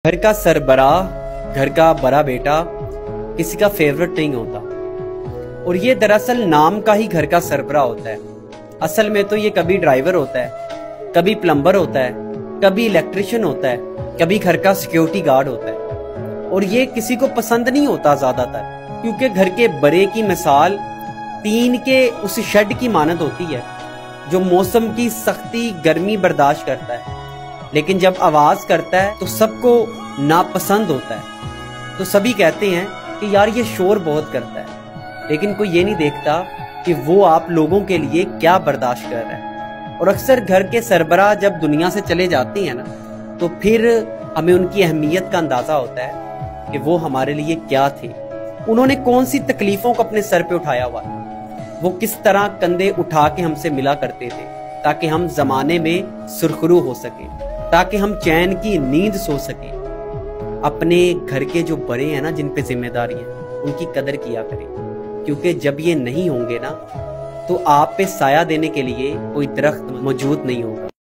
घर का सरबराह, घर का बड़ा बेटा किसी का फेवरेट नहीं होता, और ये दरअसल नाम का ही घर का सरबराह होता है। असल में तो ये कभी ड्राइवर होता है, कभी प्लम्बर होता है, कभी इलेक्ट्रिशियन होता है, कभी घर का सिक्योरिटी गार्ड होता है। और ये किसी को पसंद नहीं होता ज्यादातर, क्योंकि घर के बड़े की मिसाल टीन के उस शेड की मानद होती है जो मौसम की सख्ती गर्मी बर्दाश्त करता है, लेकिन जब आवाज करता है तो सबको नापसंद होता है। तो सभी कहते हैं कि यार ये शोर बहुत करता है, लेकिन कोई ये नहीं देखता कि वो आप लोगों के लिए क्या बर्दाश्त कर रहा है। और अक्सर घर के सरबराह जब दुनिया से चले जाते हैं ना, तो फिर हमें उनकी अहमियत का अंदाजा होता है कि वो हमारे लिए क्या थे, उन्होंने कौन सी तकलीफों को अपने सर पे उठाया हुआ था, वो किस तरह कंधे उठा के हमसे मिला करते थे ताकि हम जमाने में सुरखरू हो सके, ताकि हम चैन की नींद सो सके। अपने घर के जो बड़े हैं ना, जिन पे जिम्मेदारी है, उनकी कदर किया करें, क्योंकि जब ये नहीं होंगे ना तो आप पे साया देने के लिए कोई दरख्त मौजूद नहीं होगा।